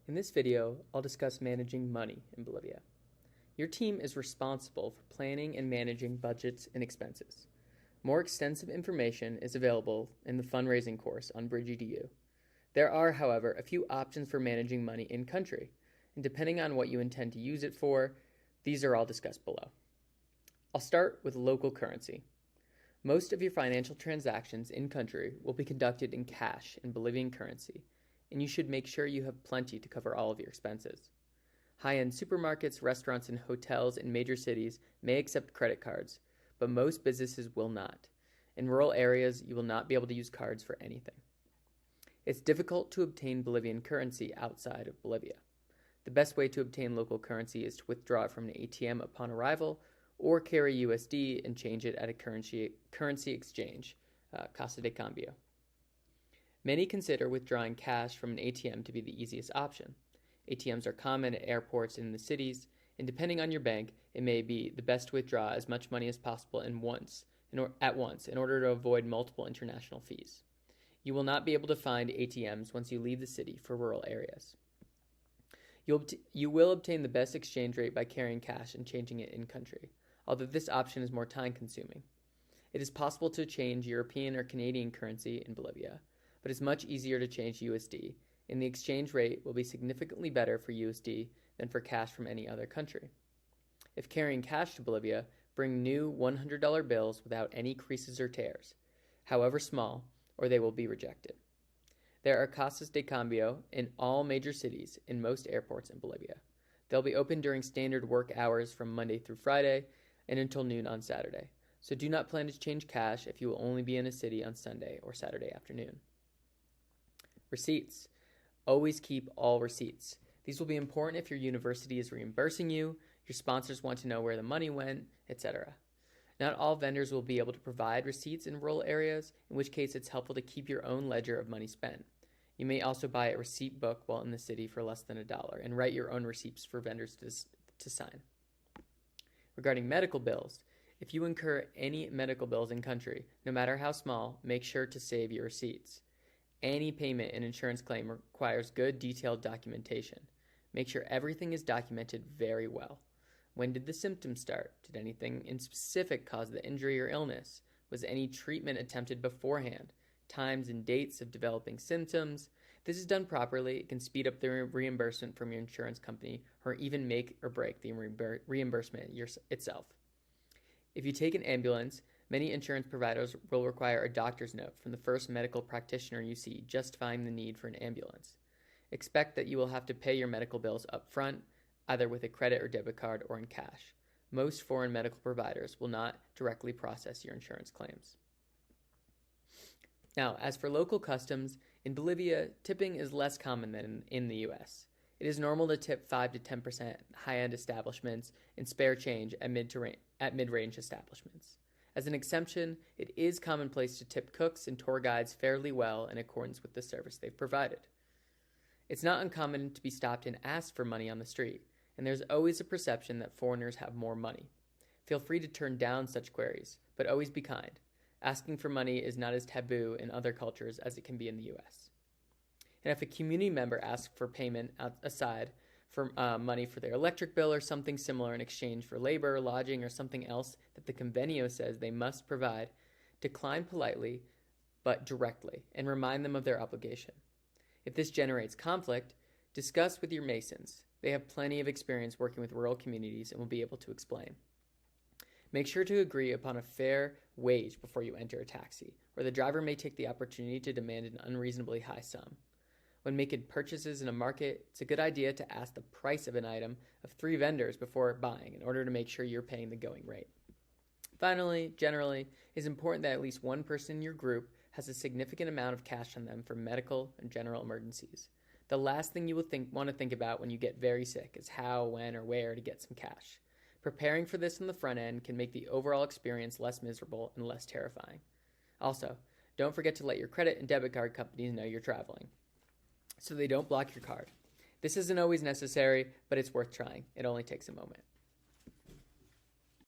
In this video, I'll discuss managing money in Bolivia. Your team is responsible for planning and managing budgets and expenses. More extensive information is available in the fundraising course on BridgeEDU. There are, however, a few options for managing money in country, and depending on what you intend to use it for, these are all discussed below. I'll start with local currency. Most of your financial transactions in country will be conducted in cash in Bolivian currency, and you should make sure you have plenty to cover all of your expenses. High-end supermarkets, restaurants, and hotels in major cities may accept credit cards, but most businesses will not. In rural areas, you will not be able to use cards for anything. It's difficult to obtain Bolivian currency outside of Bolivia. The best way to obtain local currency is to withdraw it from an ATM upon arrival or carry USD and change it at a currency exchange, Casa de Cambio. Many consider withdrawing cash from an ATM to be the easiest option. ATMs are common at airports and in the cities, and depending on your bank, it may be the best to withdraw as much money as possible at once in order to avoid multiple international fees. You will not be able to find ATMs once you leave the city for rural areas. You will obtain the best exchange rate by carrying cash and changing it in country, although this option is more time consuming. It is possible to change European or Canadian currency in Bolivia, but it's much easier to change USD, and the exchange rate will be significantly better for USD than for cash from any other country. If carrying cash to Bolivia, bring new $100 bills without any creases or tears, however small, or they will be rejected. There are casas de cambio in all major cities in most airports in Bolivia. They'll be open during standard work hours from Monday through Friday and until noon on Saturday, so do not plan to change cash if you will only be in a city on Sunday or Saturday afternoon. Receipts. Always keep all receipts. These will be important if your university is reimbursing you, your sponsors want to know where the money went, etc. Not all vendors will be able to provide receipts in rural areas, in which case it's helpful to keep your own ledger of money spent. You may also buy a receipt book while in the city for less than $1 and write your own receipts for vendors to sign. Regarding medical bills, if you incur any medical bills in country, no matter how small, make sure to save your receipts. Any payment and insurance claim requires good detailed documentation. Make sure everything is documented very well. When did the symptoms start? Did anything in specific cause the injury or illness? Was any treatment attempted beforehand? Times and dates of developing symptoms. If this is done properly, it can speed up the reimbursement from your insurance company or even make or break the reimbursement itself. If you take an ambulance, many insurance providers will require a doctor's note from the first medical practitioner you see justifying the need for an ambulance. Expect that you will have to pay your medical bills up front, either with a credit or debit card or in cash. Most foreign medical providers will not directly process your insurance claims. Now, as for local customs, in Bolivia, tipping is less common than in the US. It is normal to tip 5 to 10% high-end establishments and spare change at mid-range establishments. As an exemption, it is commonplace to tip cooks and tour guides fairly well in accordance with the service they've provided. It's not uncommon to be stopped and asked for money on the street, and there's always a perception that foreigners have more money. Feel free to turn down such queries, but always be kind. Asking for money is not as taboo in other cultures as it can be in the US. And if a community member asks for payment aside for money for their electric bill or something similar in exchange for labor, lodging, or something else that the convenio says they must provide, decline politely but directly and remind them of their obligation. If this generates conflict, discuss with your masons. They have plenty of experience working with rural communities and will be able to explain. Make sure to agree upon a fair wage before you enter a taxi, or the driver may take the opportunity to demand an unreasonably high sum. When making purchases in a market, it's a good idea to ask the price of an item of 3 vendors before buying in order to make sure you're paying the going rate. Finally, generally, it is important that at least one person in your group has a significant amount of cash on them for medical and general emergencies. The last thing you will want to think about when you get very sick is how, when, or where to get some cash. Preparing for this on the front end can make the overall experience less miserable and less terrifying. Also, don't forget to let your credit and debit card companies know you're traveling, so they don't block your card. This isn't always necessary, but it's worth trying. It only takes a moment.